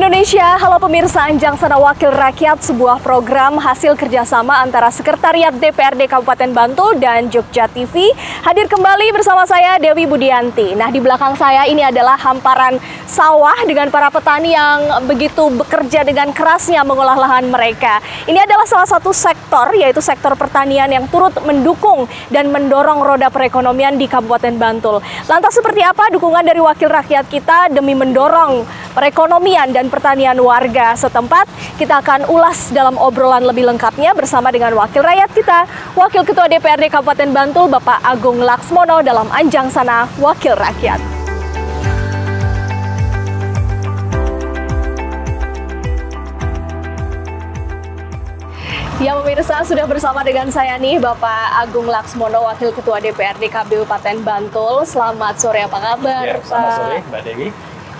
Indonesia, halo pemirsa Anjang Sana Wakil Rakyat, sebuah program hasil kerjasama antara Sekretariat DPRD Kabupaten Bantul dan Jogja TV. Hadir kembali bersama saya Dewi Budianti. Nah, di belakang saya ini adalah hamparan sawah dengan para petani yang begitu bekerja dengan kerasnya mengolah lahan mereka. Ini adalah salah satu sektor, yaitu sektor pertanian yang turut mendukung dan mendorong roda perekonomian di Kabupaten Bantul. Lantas seperti apa dukungan dari wakil rakyat kita demi mendorong perekonomian dan pertanian warga setempat? Kita akan ulas dalam obrolan lebih lengkapnya bersama dengan wakil rakyat kita, Wakil Ketua DPRD Kabupaten Bantul, Bapak Agung Laksmono dalam Anjang Sana Wakil Rakyat. Ya pemirsa, sudah bersama dengan saya nih Bapak Agung Laksmono, Wakil Ketua DPRD Kabupaten Bantul. Selamat sore, apa kabar? Ya, selamat sore Mbak Dewi.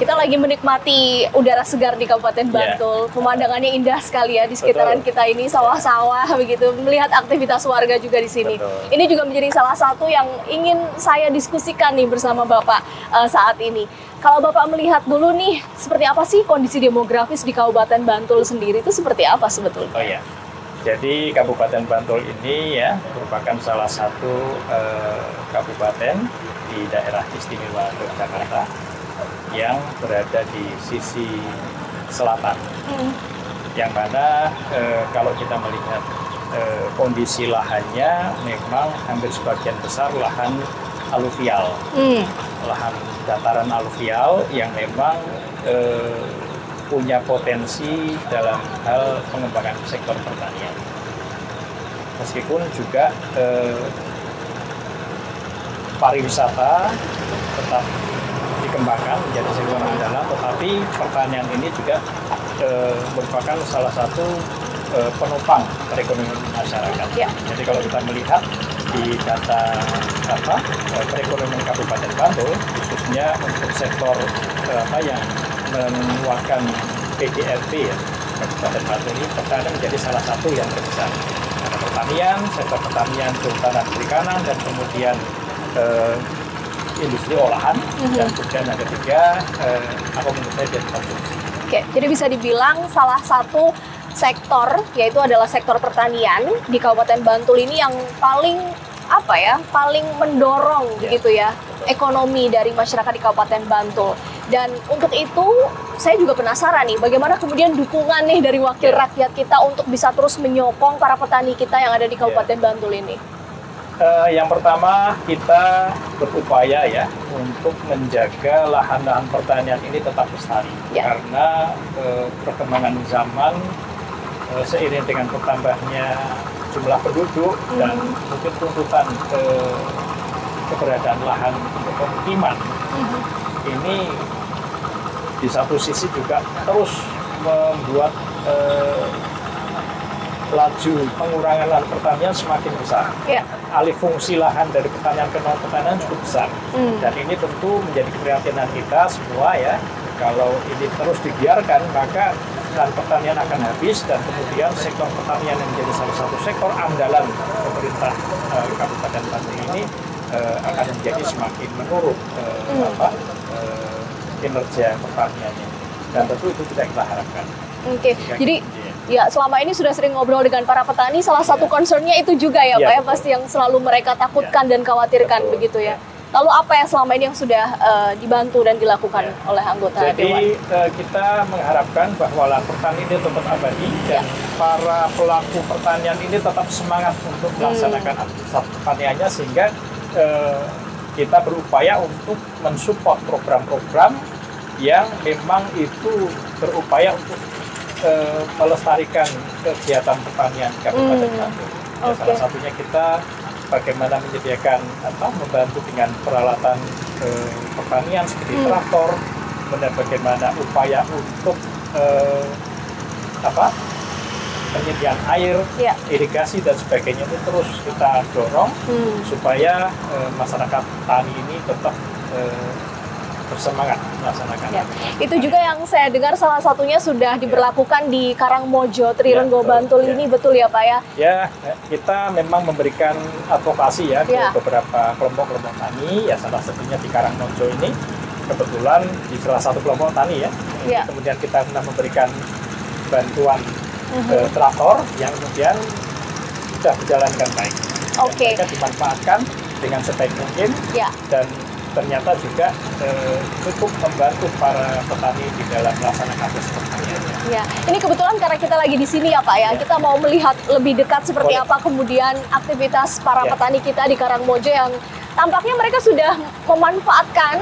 Kita lagi menikmati udara segar di Kabupaten Bantul. Pemandangannya indah sekali ya di sekitaran kita ini, sawah-sawah begitu. Melihat aktivitas warga juga di sini. Betul. Ini juga menjadi salah satu yang ingin saya diskusikan nih bersama Bapak saat ini. Kalau Bapak melihat dulu nih, seperti apa sih kondisi demografis di Kabupaten Bantul sendiri itu seperti apa sebetulnya? Oh ya, jadi Kabupaten Bantul ini ya merupakan salah satu kabupaten di daerah istimewa Yogyakarta yang berada di sisi selatan, yang mana kalau kita melihat kondisi lahannya memang hampir sebagian besar lahan aluvial, lahan dataran aluvial yang memang punya potensi dalam hal pengembangan sektor pertanian. Meskipun juga pariwisata tetap dikembangkan menjadi sektor andalan, tetapi pertanian ini juga merupakan salah satu penopang perekonomian masyarakat. Ya. Jadi kalau kita melihat di data perekonomian Kabupaten Bantul, khususnya untuk sektor yang mengeluarkan PDRT ya, Kabupaten Bantul ini pertanian menjadi salah satu yang terbesar. Ada pertanian, sektor pertanian, kehutanan, perikanan, dan kemudian industri olahan, dan kemudian yang ketiga akomodasi dan konsumsi. Oke, jadi bisa dibilang salah satu sektor, yaitu adalah sektor pertanian di Kabupaten Bantul ini yang paling paling mendorong begitu ya ekonomi dari masyarakat di Kabupaten Bantul. Dan untuk itu saya juga penasaran nih, bagaimana kemudian dukungan nih dari wakil rakyat kita untuk bisa terus menyokong para petani kita yang ada di Kabupaten Bantul ini? Yang pertama, kita berupaya ya untuk menjaga lahan-lahan pertanian ini tetap lestari, karena perkembangan zaman seiring dengan bertambahnya jumlah penduduk dan mungkin tuntutan keberadaan lahan untuk pemukiman ini di satu sisi juga terus membuat laju pengurangan lahan pertanian semakin besar. Alih fungsi lahan dari pertanian ke non pertanian cukup besar. Dan ini tentu menjadi keprihatinan kita semua ya. Kalau ini terus dibiarkan, maka lahan pertanian akan habis, dan kemudian sektor pertanian yang menjadi salah satu sektor andalan pemerintah Kabupaten Bantul ini akan menjadi semakin menurun kinerja pertaniannya. Dan tentu itu tidak kita harapkan. Oke, jadi ya selama ini sudah sering ngobrol dengan para petani, salah satu concernnya itu juga ya Pak ya, pasti yang selalu mereka takutkan dan khawatirkan begitu ya. Lalu apa yang selama ini yang sudah dibantu dan dilakukan oleh anggota Dewan? Jadi kita mengharapkan bahwa lahan pertanian ini tetap abadi dan para pelaku pertanian ini tetap semangat untuk melaksanakan aktivitas pertaniannya, sehingga kita berupaya untuk mensupport program-program yang memang itu berupaya untuk melestarikan kegiatan pertanian Kabupaten Bantul. Salah satunya kita bagaimana menyediakan membantu dengan peralatan pertanian seperti traktor, kemudian bagaimana upaya untuk penyediaan air, irigasi dan sebagainya itu terus kita dorong supaya masyarakat tani ini tetap bersemangat melaksanakan. Itu juga yang saya dengar salah satunya sudah diberlakukan di Karangmojo, Trirenggo, Bantul ini, betul ya Pak ya? Ya, kita memang memberikan advokasi ya ke beberapa kelompok-kelompok tani, ya salah satunya di Karangmojo ini, kebetulan di salah satu kelompok tani ya. Ya. Kemudian kita sudah memberikan bantuan traktor yang kemudian sudah berjalan dengan baik. Oke. Mereka dimanfaatkan dengan sebaik mungkin dan ternyata juga cukup membantu para petani di dalam melaksanakan proses pertaniannya. Ya, ini kebetulan karena kita lagi di sini ya Pak ya, kita mau melihat lebih dekat seperti apa kemudian aktivitas para petani kita di Karangmojo yang tampaknya mereka sudah memanfaatkan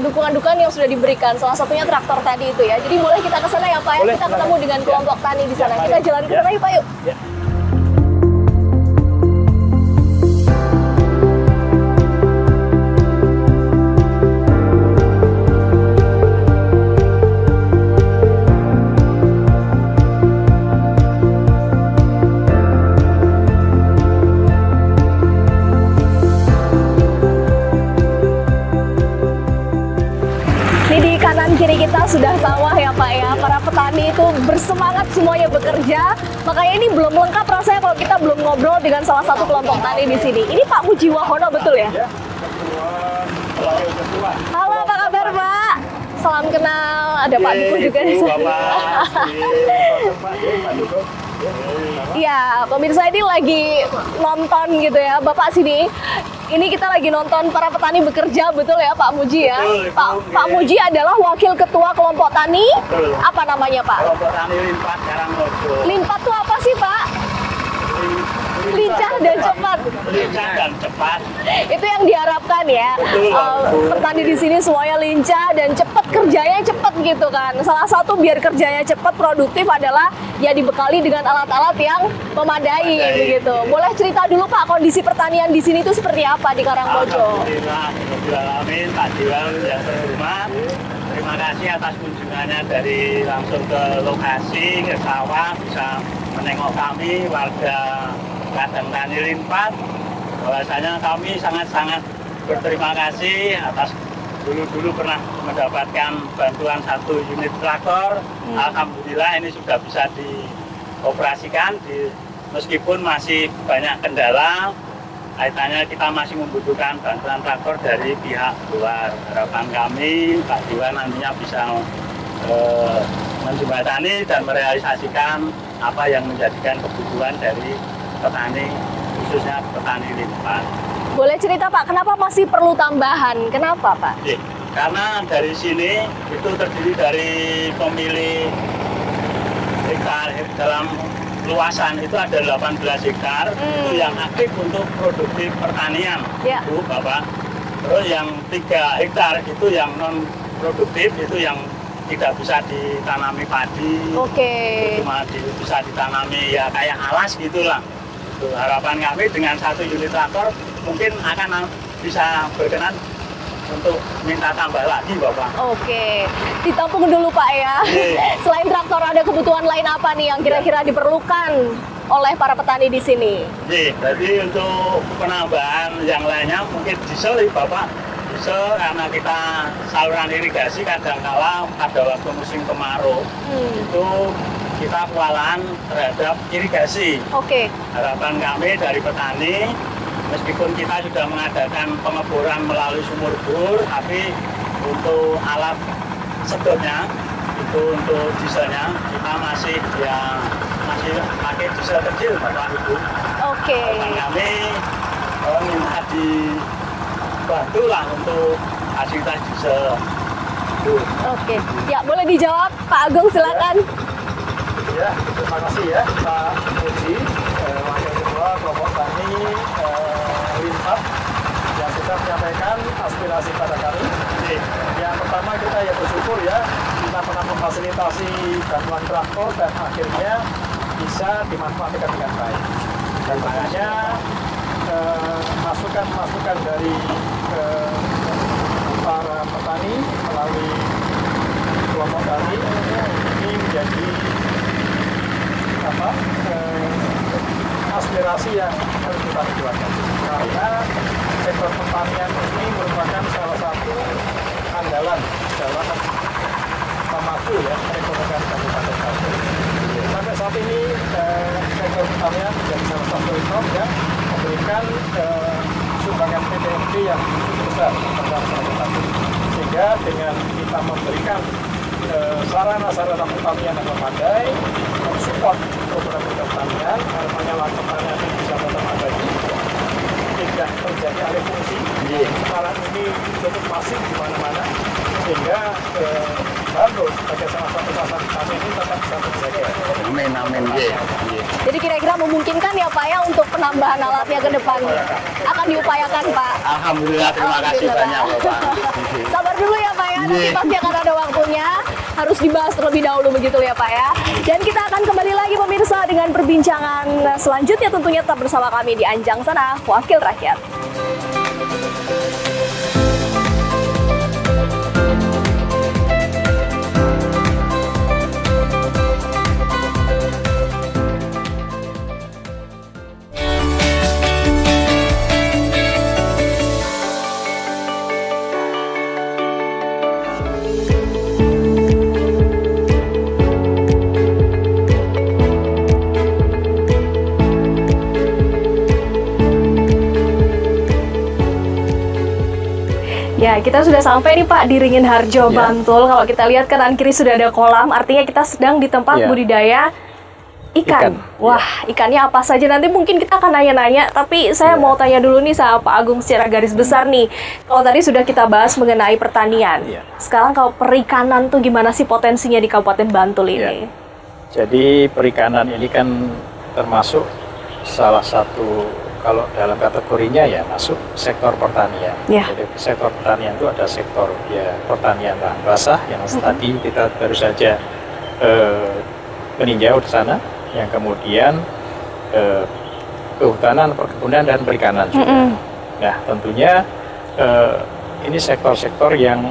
dukungan-dukungan yang sudah diberikan. Salah satunya traktor tadi itu ya. Jadi boleh kita ke sana ya Pak ya, kita ketemu dengan kelompok tani di sana. Kita jalan ke sana yuk Pak yuk. Kiri kita sudah sawah ya Pak ya, para petani itu bersemangat semuanya bekerja. Makanya ini belum lengkap rasanya kalau kita belum ngobrol dengan salah satu kelompok tani di sini. Ini Pak Mujiwahono betul ya? Halo, apa kabar Pak? Salam kenal, ada Pak Duku juga di sini. Iya, pemirsa ini lagi nonton gitu ya, Bapak sini. Ini kita lagi nonton para petani bekerja, betul ya Pak Muji ya? Betul, Pak Muji adalah wakil ketua kelompok tani. Betul. Apa namanya Pak? Kelompok tani Limpat Karangmojo. Limpat tuh apa sih Pak? Lincah dan cepat. Lincah dan cepat. Itu yang diharapkan ya. Betul. Petani di sini semuanya lincah dan cepat, kerjanya cepat gitu kan. Salah satu biar kerjanya cepat, produktif adalah ya dibekali dengan alat-alat yang memadai begitu. Boleh cerita dulu Pak, kondisi pertanian di sini itu seperti apa di Karangmojo? Alhamdulillah, Alamin, Pak Diwal yang terhormat. Terima kasih atas kunjungannya dari langsung ke lokasi, ke sawah, bisa menengok kami warga Ladang Tani Limpat. Bahwasanya kami sangat-sangat berterima kasih atas dulu pernah mendapatkan bantuan 1 unit traktor. Alhamdulillah ini sudah bisa dioperasikan meskipun masih banyak kendala. Kaitannya kita masih membutuhkan bantuan traktor dari pihak luar. Harapan kami Pak Diwan nantinya bisa menjembatani dan merealisasikan apa yang menjadikan kebutuhan dari petani, khususnya petani Limpat. Boleh cerita Pak, kenapa masih perlu tambahan? Kenapa Pak? Karena dari sini itu terdiri dari pemilih hektar dalam luasan itu ada 18 hektar itu yang aktif untuk produktif pertanian, Bu, Bapak. Terus yang 3 hektar itu yang non produktif, itu yang tidak bisa ditanami padi, cuma bisa ditanami ya kayak alas gitulah. Harapan kami dengan 1 unit traktor mungkin akan bisa berkenan untuk minta tambah lagi Bapak. Oke, ditampung dulu Pak ya. Selain traktor ada kebutuhan lain apa nih yang kira-kira diperlukan oleh para petani di sini? Jadi untuk penambahan yang lainnya mungkin diesel Bapak. Diesel karena kita saluran irigasi kadang-kala pada waktu musim kemarau itu kita kewalahan terhadap irigasi. Harapan kami dari petani, meskipun kita sudah mengadakan pengeboran melalui sumur bor, tapi untuk alat sedotnya itu untuk dieselnya kita masih pakai diesel kecil Bapak Ibu. Harapan kami minta dibantulah untuk fasilitas diesel. Ya boleh dijawab Pak Agung, silakan. Ya, terima kasih ya Pak Muji, Wakil Ketua Kelompok Tani Limpat yang sudah menyampaikan aspirasi pada kami. Yang pertama kita ya bersyukur ya kita pernah memfasilitasi bantuan traktor dan akhirnya bisa dimanfaatkan dengan baik. Dan makanya masukan-masukan dari para petani melalui kelompok tani ini menjadi aspirasi yang harus kita perjuangkan. Karena sektor pertanian ini merupakan salah satu andalan dalam memacu ya perekonomian Kabupaten Bantul. Sampai saat ini sektor pertanian menjadi salah satu sektor yang memberikan sumbangan PPNB yang cukup besar terhadap masyarakat. sehingga dengan kita memberikan sarana-sarana pertanian yang memadai, mensupport program pertanian, harapannya lahan pertanian ini bisa tetap abadi, tidak terjadi alih fungsi. Sekarang ini cukup masif di mana-mana, sehingga Bantul sebagai salah satu pasar pertanian ini tetap bisa terjaga. Amin, amin. Jadi kira-kira memungkinkan ya Pak ya untuk penambahan alatnya ke depan? Akan diupayakan Pak? Alhamdulillah, terima kasih banyak Bapak. Sabar dulu ya Pak ya, nanti pasti akan ada waktunya. Harus dibahas terlebih dahulu begitu ya Pak ya. Dan kita akan kembali lagi pemirsa dengan perbincangan selanjutnya, tentunya tetap bersama kami di Anjang Sana, Wakil Rakyat. Ya, kita sudah sampai nih Pak di Ringin Harjo, Bantul. Kalau kita lihat kanan kiri sudah ada kolam, artinya kita sedang di tempat budidaya ikan. Wah, ikannya apa saja? Nanti mungkin kita akan nanya-nanya, tapi saya mau tanya dulu nih sama Pak Agung secara garis besar nih. Kalau tadi sudah kita bahas mengenai pertanian, sekarang kalau perikanan tuh gimana sih potensinya di Kabupaten Bantul ini? Jadi perikanan ini kan termasuk salah satu, kalau dalam kategorinya ya masuk sektor pertanian. Jadi sektor pertanian itu ada sektor pertanian lahan basah yang tadi kita baru saja meninjau di sana, yang kemudian kehutanan, perkebunan dan perikanan juga. Nah tentunya ini sektor-sektor yang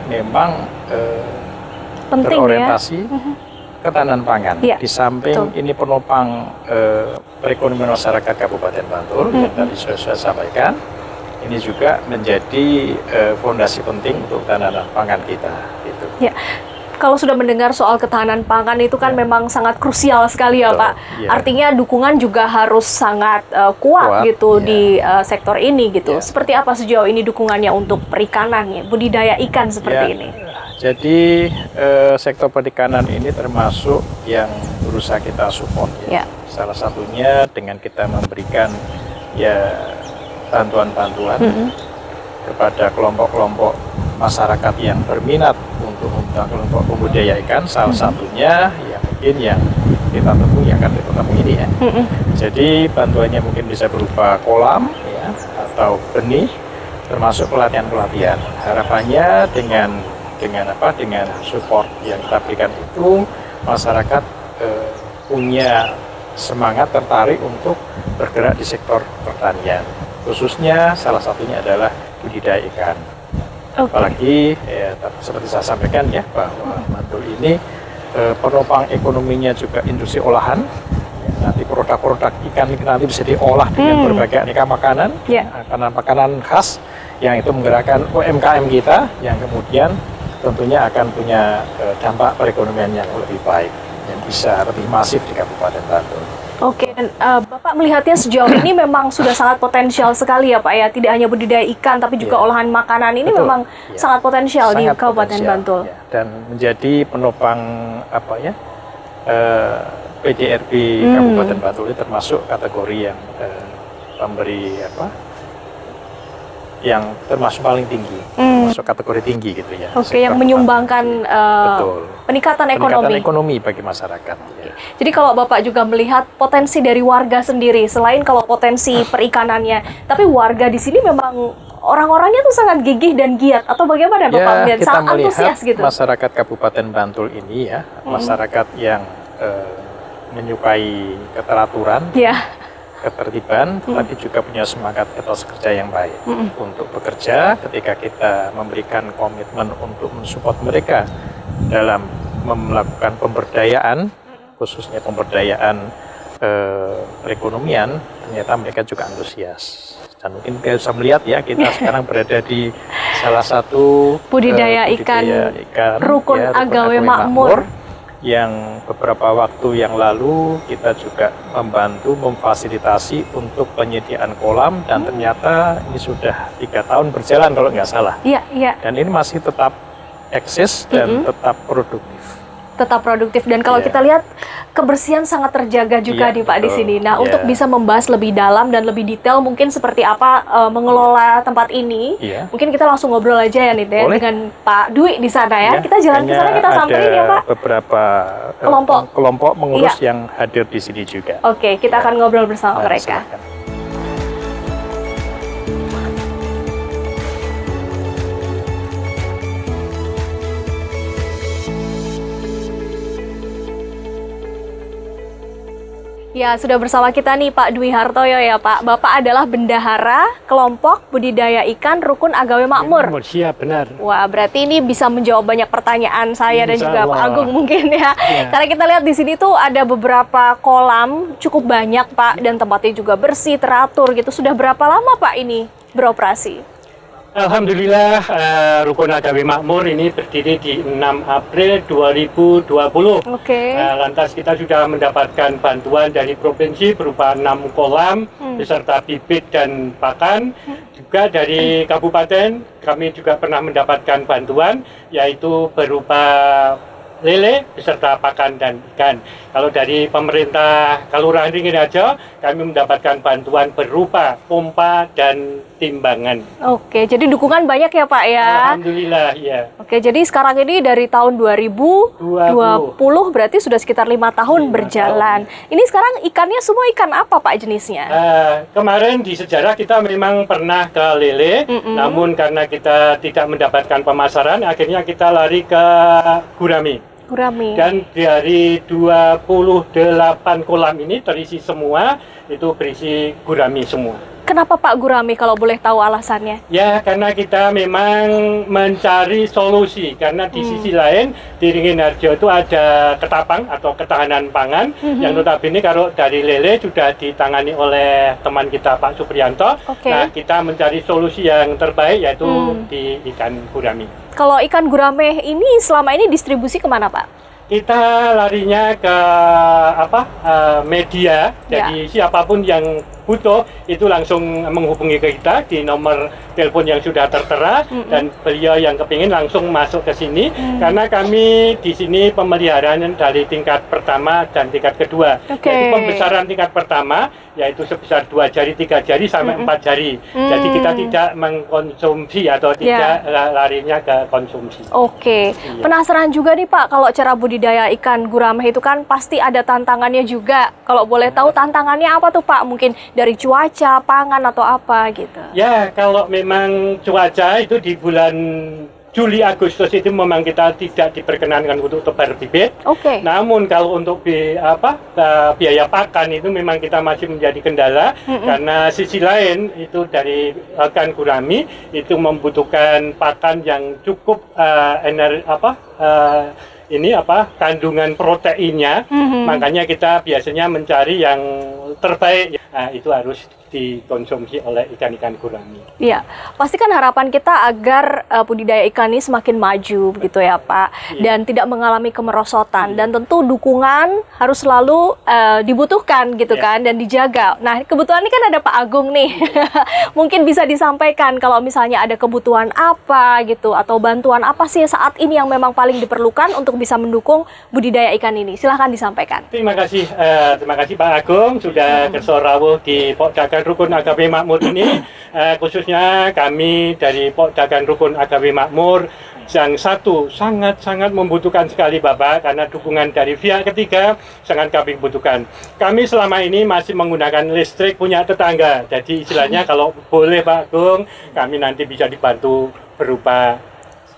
memang penting, terorientasi ketahanan pangan. Di samping ini penopang perekonomian masyarakat Kabupaten Bantul yang tadi saya sampaikan, ini juga menjadi fondasi penting untuk ketahanan pangan kita. Gitu. Ya. Kalau sudah mendengar soal ketahanan pangan itu kan memang sangat krusial sekali ya Pak. Artinya dukungan juga harus sangat kuat gitu di sektor ini gitu. Seperti apa sejauh ini dukungannya untuk perikanan, budidaya ikan seperti ini? Jadi sektor perikanan ini termasuk yang berusaha kita support. Salah satunya dengan kita memberikan bantuan-bantuan kepada kelompok-kelompok masyarakat yang berminat untuk kelompok pembudidaya ikan. Salah satunya mungkin yang kita temui akan ketemu ini ya. Jadi bantuannya mungkin bisa berupa kolam atau benih, termasuk pelatihan-pelatihan. Harapannya dengan support yang kita berikan itu, masyarakat punya semangat, tertarik untuk bergerak di sektor pertanian, khususnya salah satunya adalah budidaya ikan. Apalagi seperti saya sampaikan ya, bahwa Bantul ini penopang ekonominya juga industri olahan. Nanti produk-produk ikan ini nanti bisa diolah dengan berbagai aneka makanan, makanan khas yang itu menggerakkan UMKM kita, yang kemudian tentunya akan punya dampak perekonomian yang lebih baik, yang bisa lebih masif di Kabupaten Bantul. Oke, dan Bapak melihatnya sejauh ini memang sudah sangat potensial sekali ya Pak ya, tidak hanya budidaya ikan tapi juga olahan makanan ini memang sangat potensial di Kabupaten Bantul. Dan menjadi penopang PDRB Kabupaten Bantul ini termasuk kategori yang pemberi yang termasuk paling tinggi, masuk kategori tinggi gitu ya. Yang menyumbangkan peningkatan ekonomi bagi masyarakat. Jadi kalau Bapak juga melihat potensi dari warga sendiri, selain kalau potensi perikanannya, tapi warga di sini memang orang-orangnya tuh sangat gigih dan giat, atau bagaimana Bapak melihat? Kita sangat melihat antusias gitu. Masyarakat Kabupaten Bantul ini masyarakat yang menyukai keteraturan, ketertiban, tapi juga punya semangat etos kerja yang baik untuk bekerja. Ketika kita memberikan komitmen untuk mensupport mereka dalam melakukan pemberdayaan, khususnya pemberdayaan perekonomian, ternyata mereka juga antusias. Dan mungkin kita bisa melihat ya, kita sekarang berada di salah satu budidaya ikan Rukun Agawe Makmur yang beberapa waktu yang lalu kita juga membantu memfasilitasi untuk penyediaan kolam dan ternyata ini sudah 3 tahun berjalan kalau nggak salah. Iya, iya. Dan ini masih tetap eksis dan tetap produktif. Tetap produktif, dan kalau kita lihat kebersihan sangat terjaga juga nih Pak di sini. Nah, untuk bisa membahas lebih dalam dan lebih detail mungkin seperti apa mengelola tempat ini, mungkin kita langsung ngobrol aja ya nih dengan Pak Dwi di sana ya. Kita jalan ke sana, kita samperin ya Pak. Beberapa kelompok mengurus yang hadir di sini juga. Oke, kita akan ngobrol bersama mereka. Silakan. Ya, sudah bersama kita nih Pak Dwi Hartoyo ya Pak. Bapak adalah bendahara kelompok budidaya ikan Rukun Agawe Makmur. Siap, benar. Wah, berarti ini bisa menjawab banyak pertanyaan saya dan juga Pak Agung mungkin ya. Karena kita lihat di sini tuh ada beberapa kolam cukup banyak Pak, dan tempatnya juga bersih, teratur gitu. Sudah berapa lama Pak ini beroperasi? Alhamdulillah, Rukun Agawe Makmur ini berdiri di 6 April 2020. Lantas kita sudah mendapatkan bantuan dari provinsi berupa 6 kolam beserta bibit dan pakan. Juga dari kabupaten kami juga pernah mendapatkan bantuan, yaitu berupa lele beserta pakan dan ikan. Kalau dari pemerintah Kelurahan Ringin-Harjo, kami mendapatkan bantuan berupa pompa dan timbangan. Oke, jadi dukungan banyak ya Pak ya? Alhamdulillah, ya. Oke, jadi sekarang ini dari tahun 2020 berarti sudah sekitar 5 tahun berjalan. Ini sekarang ikannya semua ikan apa Pak jenisnya? Kemarin di sejarah kita memang pernah ke lele, namun karena kita tidak mendapatkan pemasaran, akhirnya kita lari ke gurami. Dan dari 28 kolam ini terisi semua, itu berisi gurami semua. Kenapa Pak gurami kalau boleh tahu alasannya? Ya, karena kita memang mencari solusi. Karena di sisi lain, di Ringin-Harjo itu ada ketapang atau ketahanan pangan, yang notabene kalau dari lele sudah ditangani oleh teman kita Pak Supriyanto. Nah, kita mencari solusi yang terbaik, yaitu di ikan gurami. Kalau ikan gurame ini selama ini distribusi kemana Pak? Kita larinya ke media, jadi siapapun yang butuh itu langsung menghubungi ke kita di nomor telepon yang sudah tertera, dan beliau yang kepingin langsung masuk ke sini, karena kami di sini pemeliharaan dari tingkat pertama dan tingkat kedua. Yaitu pembesaran tingkat pertama yaitu sebesar 2 jari, 3 jari sampai 4 jari. Jadi kita tidak mengkonsumsi atau tidak larinya ke konsumsi. Penasaran juga nih Pak, kalau cara budidaya ikan gurame itu kan pasti ada tantangannya juga. Kalau boleh tahu tantangannya apa tuh Pak? Mungkin dari cuaca, pangan atau apa gitu? Ya, kalau memang cuaca itu di bulan Juli, Agustus itu memang kita tidak diperkenankan untuk tebar bibit. Namun kalau untuk biaya pakan itu memang kita masih menjadi kendala, karena sisi lain itu dari ikan gurami itu membutuhkan pakan yang cukup kandungan proteinnya. Makanya kita biasanya mencari yang terbaik. Nah, itu harus dikonsumsi oleh ikan-ikan gurami. Iya, pasti kan harapan kita agar budidaya ikan ini semakin maju begitu ya Pak, dan tidak mengalami kemerosotan, dan tentu dukungan harus selalu dibutuhkan gitu kan, dan dijaga. Nah, kebetulan ini kan ada Pak Agung nih, mungkin bisa disampaikan kalau misalnya ada kebutuhan apa gitu, atau bantuan apa sih saat ini yang memang paling diperlukan untuk bisa mendukung budidaya ikan ini. Silahkan disampaikan. Terima kasih Pak Agung sudah kersorawuh di Pokdagan Rukun Agawe Makmur ini, khususnya kami dari Pokdagan Rukun Agawe Makmur yang satu sangat-sangat membutuhkan sekali Bapak, karena dukungan dari pihak ketiga sangat kami butuhkan. Kami selama ini masih menggunakan listrik punya tetangga, jadi istilahnya kalau boleh Pak Agung, kami nanti bisa dibantu berupa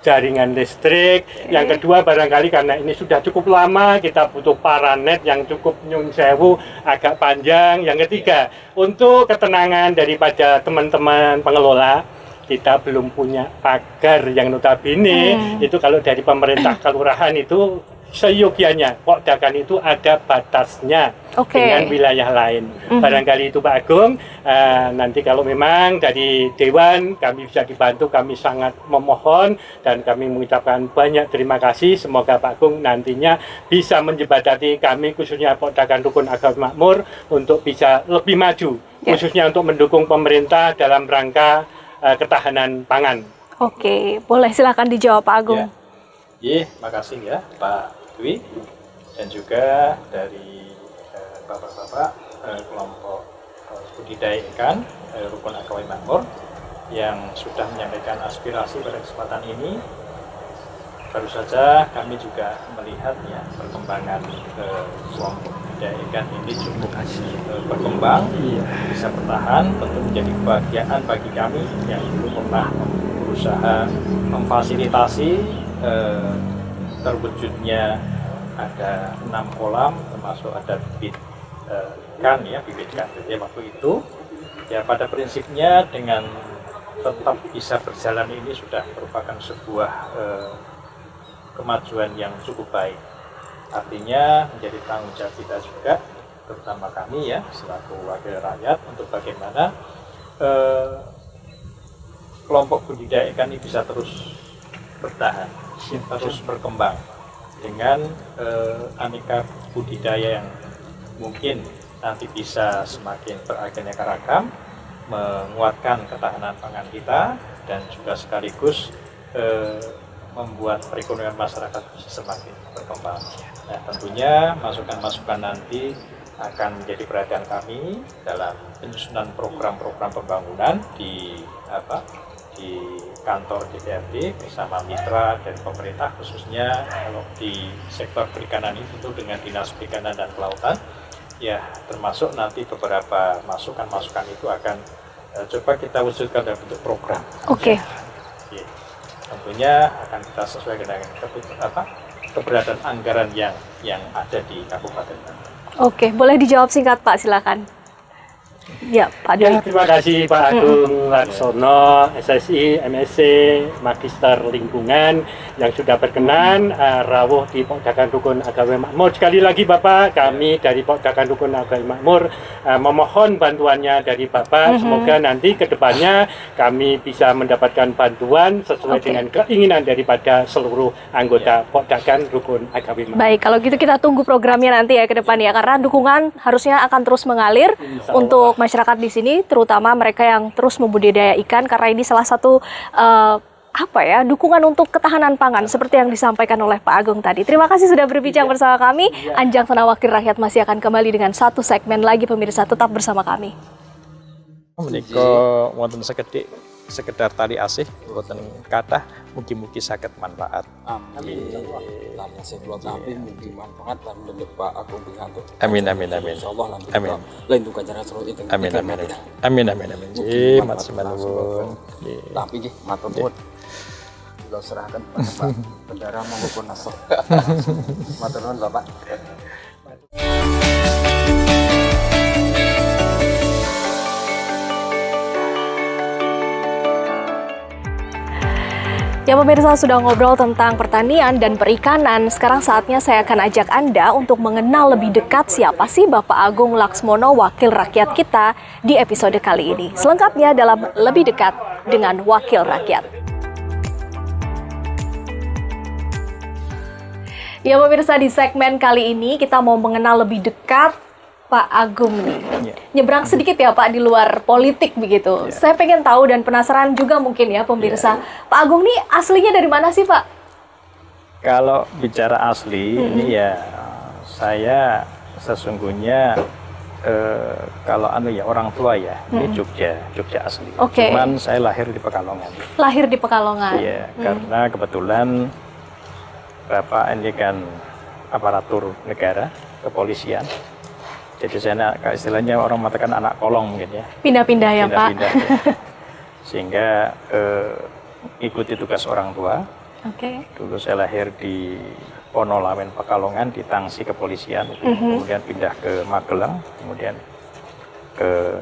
jaringan listrik. Yang kedua, barangkali karena ini sudah cukup lama, kita butuh paranet yang cukup nyun sewu, agak panjang. Yang ketiga, untuk ketenangan daripada teman-teman pengelola, kita belum punya pagar yang notabene itu kalau dari pemerintah kelurahan itu seyogianya Pokdagan itu ada batasnya dengan wilayah lain. Barangkali itu Pak Agung, nanti kalau memang dari Dewan kami bisa dibantu, kami sangat memohon dan kami mengucapkan banyak terima kasih. Semoga Pak Agung nantinya bisa menjembatani kami khususnya Pokdagan Rukun Agami Makmur untuk bisa lebih maju, khususnya untuk mendukung pemerintah dalam rangka ketahanan pangan. Oke, boleh silakan dijawab Pak Agung. Makasih ya Pak Dwi dan juga dari bapak-bapak kelompok budidaya ikan Rukun Agami Makmur yang sudah menyampaikan aspirasi pada kesempatan ini. Baru saja kami juga melihat ya perkembangan kelompok budidaya ikan ini cukup berkembang, bisa bertahan, tentu menjadi kebahagiaan bagi kami yang dulu pernah berusaha memfasilitasi terwujudnya ada 6 kolam, termasuk ada bibit ikan ya, bibit ikan. Jadi waktu itu ya pada prinsipnya dengan tetap bisa berjalan ini sudah merupakan sebuah kemajuan yang cukup baik. Artinya menjadi tanggung jawab kita juga, terutama kami ya selaku wakil rakyat, untuk bagaimana kelompok budidaya ikan ini bisa terus bertahan, terus berkembang dengan aneka budidaya yang mungkin nanti bisa semakin beraneka ragam, menguatkan ketahanan pangan kita dan juga sekaligus membuat perekonomian masyarakat bisa semakin berkembang. Nah, tentunya masukan-masukan nanti akan menjadi perhatian kami dalam penyusunan program-program pembangunan di kantor DPRD bersama mitra dan pemerintah, khususnya kalau di sektor perikanan itu dengan Dinas Perikanan dan Kelautan ya, termasuk nanti beberapa masukan-masukan itu akan coba kita wujudkan dalam bentuk program. Tentunya akan kita sesuaikan dengan keberadaan anggaran yang ada di Kabupaten Bantul. Boleh dijawab singkat Pak, silakan. Ya, Pak Dwi. Terima kasih Pak Agung Laksono, SSI, MSc, Magister Lingkungan yang sudah berkenan rawuh di Pokdagan Rukun Agami Makmur. Sekali lagi Bapak, kami dari Pokdagan Rukun Agami Makmur memohon bantuannya dari Bapak. Semoga nanti ke depannya kami bisa mendapatkan bantuan sesuai dengan keinginan daripada seluruh anggota Pokdagan Rukun Agami Makmur. Baik, kalau gitu kita tunggu programnya nanti ya ke depan ya, karena dukungan harusnya akan terus mengalir untuk masyarakat di sini, terutama mereka yang terus membudidaya ikan, karena ini salah satu dukungan untuk ketahanan pangan seperti yang disampaikan oleh Pak Agung tadi. Terima kasih sudah berbincang bersama kami. Anjang Sana Wakil Rakyat masih akan kembali dengan satu segmen lagi, pemirsa, tetap bersama kami. Menika wonten sekedar tali asih boten kathah, mugi-mugi saged manfaat. Amin. Lan sing kula tampi mugi manfaat lan ndelok Pak Agung pikantuk. Amin. Insyaallah lan amin. Lain tuh kanjeng Rasul itu. Amin. Mas manuwun. Tapi nggih matur nuwun. Kula serahkan pada Pak Bendara maupun Nasr. Matur nuwun Bapak. Ya pemirsa, sudah ngobrol tentang pertanian dan perikanan. Sekarang saatnya saya akan ajak Anda untuk mengenal lebih dekat siapa sih Bapak Agung Laksmono, wakil rakyat kita di episode kali ini. Selengkapnya dalam Lebih Dekat dengan Wakil Rakyat. Ya pemirsa, di segmen kali ini kita mau mengenal lebih dekat Pak Agung nih. Nyebrang sedikit ya Pak, di luar politik begitu. Saya pengen tahu dan penasaran juga mungkin ya pemirsa. Pak Agung nih aslinya dari mana sih Pak? Kalau bicara asli, ini ya saya sesungguhnya kalau orang tua ya, ini Jogja asli. Cuman saya lahir di Pekalongan. Lahir di Pekalongan. Iya, karena kebetulan Bapak ini kan aparatur negara, kepolisian. Jadi saya istilahnya orang mengatakan anak kolong mungkin ya. Pindah-pindah ya Pak. Ya. Sehingga ikuti tugas orang tua. Dulu saya lahir di Ponolawen Pekalongan, di Tangsi Kepolisian, kemudian pindah ke Magelang, kemudian ke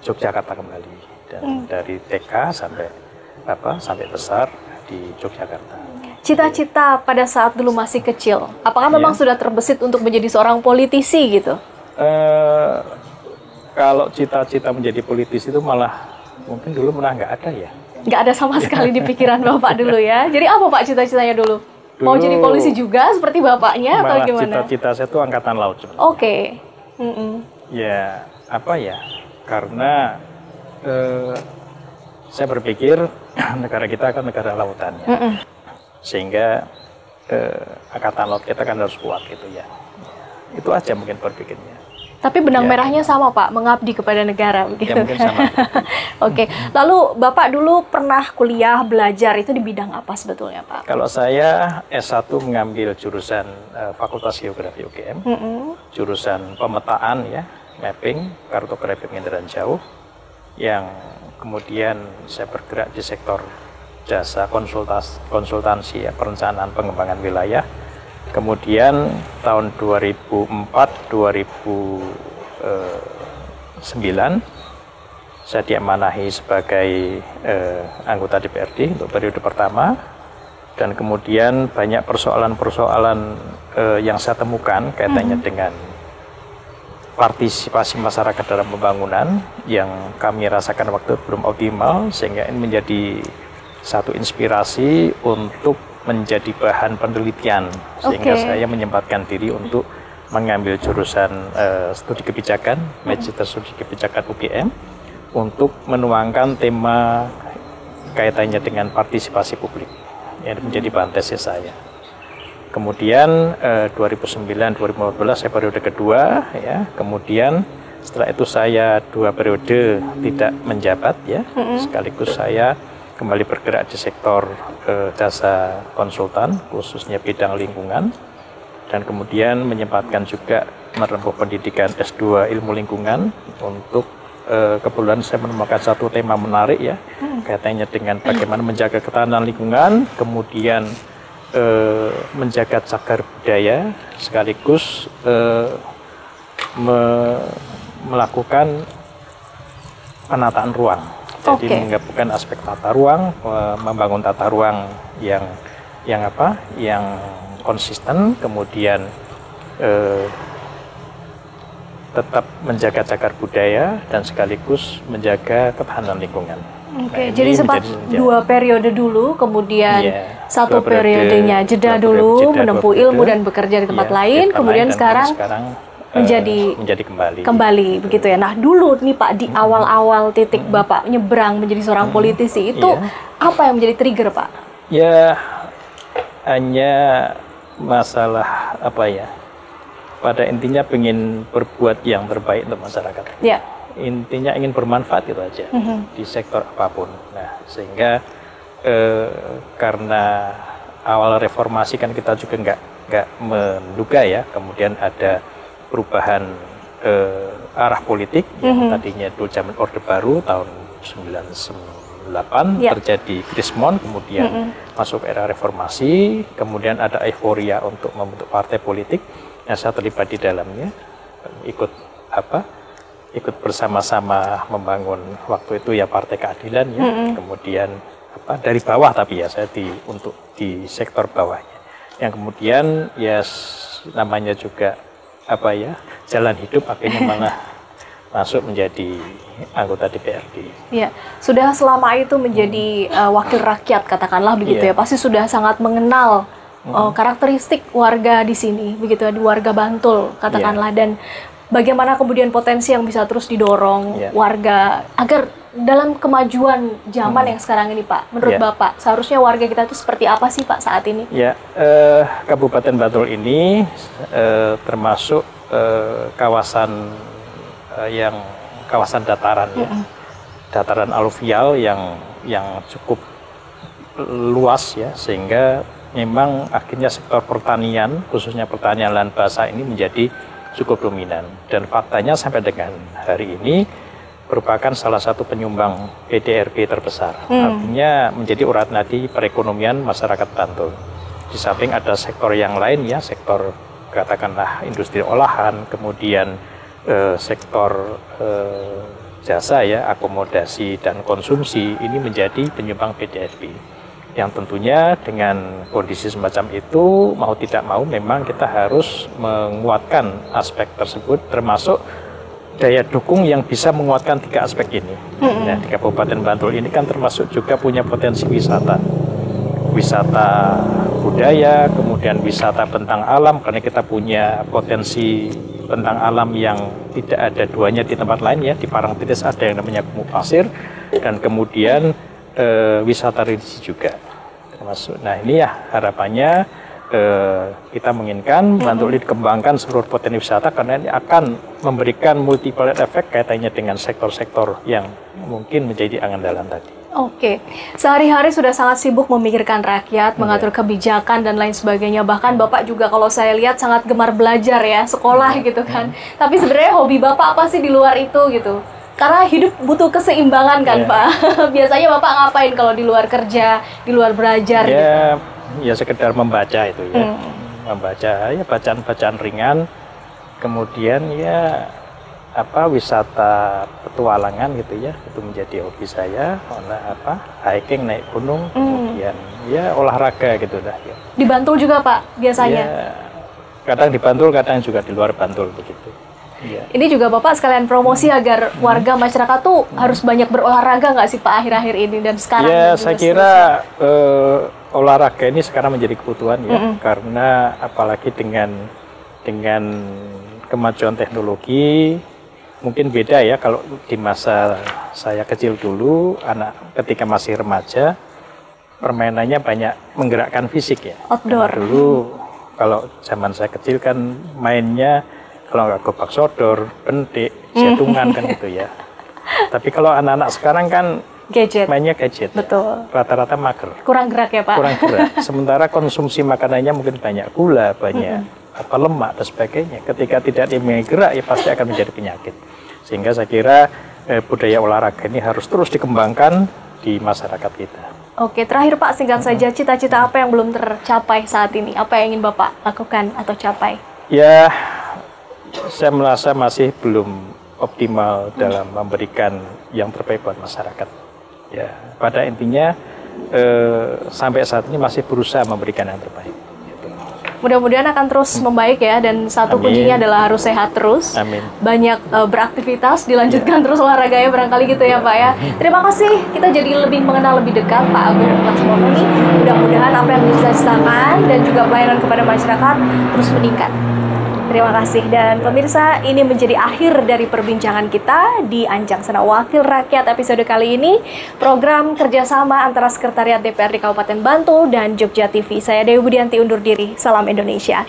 Yogyakarta kembali, dan dari TK sampai besar di Yogyakarta. cita-cita pada saat dulu masih kecil, apakah memang sudah terbesit untuk menjadi seorang politisi gitu? Kalau cita-cita menjadi politisi itu malah mungkin dulu malah nggak ada ya. Nggak ada sama sekali di pikiran Bapak dulu ya. Jadi apa Pak cita-citanya dulu? Mau jadi polisi juga seperti bapaknya atau gimana? Cita-cita saya itu angkatan laut sebenarnya. Oke. Ya apa ya? Karena saya berpikir negara kita kan negara lautan ya. Sehingga angkatan laut kita kan harus kuat gitu ya. Itu aja mungkin berpikirnya. Tapi benang merahnya sama Pak, mengabdi kepada negara begitu. Ya mungkin sama. Oke. Lalu Bapak dulu pernah kuliah belajar itu di bidang apa sebetulnya Pak? Kalau saya S1 mengambil jurusan Fakultas Geografi UGM, jurusan pemetaan ya, mapping, kartografi penginderaan jauh, yang kemudian saya bergerak di sektor jasa konsultansi ya, perencanaan pengembangan wilayah. Kemudian tahun 2004-2009 saya diamanahi sebagai anggota DPRD untuk periode pertama, dan kemudian banyak persoalan-persoalan yang saya temukan kaitannya dengan partisipasi masyarakat dalam pembangunan yang kami rasakan waktu belum optimal, sehingga ini menjadi satu inspirasi untuk menjadi bahan penelitian, sehingga saya menyempatkan diri untuk mengambil jurusan studi kebijakan, Magister Studi Kebijakan UGM, untuk menuangkan tema kaitannya dengan partisipasi publik yang menjadi bahan tesis saya. Kemudian 2009-2015 saya periode kedua ya, kemudian setelah itu saya 2 periode tidak menjabat ya, sekaligus saya kembali bergerak di sektor jasa konsultan, khususnya bidang lingkungan, dan kemudian menyempatkan juga menempuh pendidikan S2 ilmu lingkungan. Untuk kebetulan saya menemukan satu tema menarik ya, kaitannya dengan bagaimana menjaga ketahanan lingkungan, kemudian menjaga cagar budaya, sekaligus melakukan penataan ruang. Jadi menggabungkan aspek tata ruang, membangun tata ruang yang konsisten, kemudian tetap menjaga cagar budaya dan sekaligus menjaga ketahanan lingkungan. Oke, jadi sempat 2 periode dulu, kemudian 1 periodenya jeda dulu, menempuh ilmu dan bekerja di tempat lain, kemudian sekarang menjadi kembali begitu ya. Nah dulu nih Pak, di awal-awal titik Bapak nyebrang menjadi seorang politisi itu apa yang menjadi trigger Pak? Ya hanya masalah apa ya, pada intinya ingin berbuat yang terbaik untuk masyarakat. Ya. Intinya ingin bermanfaat itu aja di sektor apapun. Nah sehingga karena awal reformasi kan kita juga nggak menduga ya, kemudian ada perubahan arah politik yang tadinya dulu zaman Orde Baru tahun 98 terjadi Krismon, kemudian masuk era reformasi, kemudian ada euforia untuk membentuk partai politik yang saya terlibat di dalamnya, ikut bersama-sama membangun waktu itu ya Partai Keadilan ya, kemudian dari bawah tapi ya saya untuk di sektor bawahnya, yang kemudian ya namanya juga jalan hidup akhirnya malah masuk menjadi anggota DPRD. Ya, sudah selama itu menjadi wakil rakyat katakanlah begitu ya, pasti sudah sangat mengenal karakteristik warga di sini begitu ya, di warga Bantul katakanlah, dan bagaimana kemudian potensi yang bisa terus didorong warga agar dalam kemajuan zaman yang sekarang ini Pak, menurut Bapak seharusnya warga kita itu seperti apa sih Pak saat ini? Ya, Kabupaten Bantul ini termasuk kawasan dataran ya, dataran aluvial yang cukup luas ya, sehingga memang akhirnya sektor pertanian, khususnya pertanian lahan basah ini menjadi cukup dominan, dan faktanya sampai dengan hari ini merupakan salah satu penyumbang PDRB terbesar. Artinya menjadi urat nadi perekonomian masyarakat Bantul. Di samping ada sektor yang lain ya, sektor katakanlah industri olahan, kemudian sektor jasa ya, akomodasi dan konsumsi, ini menjadi penyumbang PDRB. Yang tentunya dengan kondisi semacam itu, mau tidak mau memang kita harus menguatkan aspek tersebut, termasuk daya dukung yang bisa menguatkan 3 aspek ini. Nah, di Kabupaten Bantul ini kan termasuk juga punya potensi wisata budaya, kemudian wisata bentang alam, karena kita punya potensi bentang alam yang tidak ada duanya di tempat lain ya. Di Parangtritis ada yang namanya Gumuk Pasir, dan kemudian wisata religi juga termasuk. Nah, ini ya harapannya kita menginginkan Bantul ini dikembangkan seluruh potensi wisata, karena ini akan memberikan multiplier effect kaitannya dengan sektor-sektor yang mungkin menjadi angan-angan tadi. Oke, sehari-hari sudah sangat sibuk memikirkan rakyat, mengatur kebijakan dan lain sebagainya. Bahkan Bapak juga kalau saya lihat sangat gemar belajar ya, sekolah gitu kan. Tapi sebenarnya hobi Bapak apa sih di luar itu gitu? Karena hidup butuh keseimbangan kan Pak. Biasanya Bapak ngapain kalau di luar kerja, di luar belajar gitu? Ya sekedar membaca itu ya. Membaca ya bacaan-bacaan ringan. Kemudian ya wisata petualangan gitu ya, itu menjadi hobi saya. Hiking, naik gunung, kemudian ya olahraga gitu dah ya. Di Bantul juga Pak biasanya? Ya, kadang di Bantul, kadang juga di luar Bantul begitu. Ya. Ini juga Bapak sekalian promosi agar warga masyarakat tuh harus banyak berolahraga nggak sih Pak akhir-akhir ini dan sekarang? Ya saya kira olahraga ini sekarang menjadi kebutuhan ya, karena apalagi dengan kemajuan teknologi. Mungkin beda ya kalau di masa saya kecil dulu, anak ketika masih remaja, permainannya banyak menggerakkan fisik ya. Outdoor. Karena dulu kalau zaman saya kecil kan mainnya kalau nggak gobak sodor, pentik, cetungan kan gitu ya. Tapi kalau anak-anak sekarang kan gadget. Mainnya gadget. Betul. Ya. Rata-rata mager. Kurang gerak ya Pak? Kurang gerak. Sementara konsumsi makanannya mungkin banyak gula, banyak lemak dan sebagainya. Ketika tidak gerak ya pasti akan menjadi penyakit. Sehingga saya kira budaya olahraga ini harus terus dikembangkan di masyarakat kita. Oke, terakhir Pak, singkat saja, cita-cita apa yang belum tercapai saat ini? Apa yang ingin Bapak lakukan atau capai? Ya, saya merasa masih belum optimal dalam memberikan yang terbaik buat masyarakat. Ya, pada intinya sampai saat ini masih berusaha memberikan yang terbaik. Mudah-mudahan akan terus membaik ya, dan satu kuncinya adalah harus sehat terus. Amin. Banyak beraktivitas, dilanjutkan terus olahraganya barangkali gitu ya Pak ya. Terima kasih, kita jadi lebih mengenal lebih dekat Pak Agung Laksmono ini. Mudah-mudahan apa yang dicita-citakan dan juga pelayanan kepada masyarakat terus meningkat. Terima kasih, dan pemirsa, ini menjadi akhir dari perbincangan kita di Anjang Sana Wakil Rakyat episode kali ini. Program kerjasama antara Sekretariat DPRD Kabupaten Bantul dan Jogja TV. Saya Dewi Budianti undur diri. Salam Indonesia.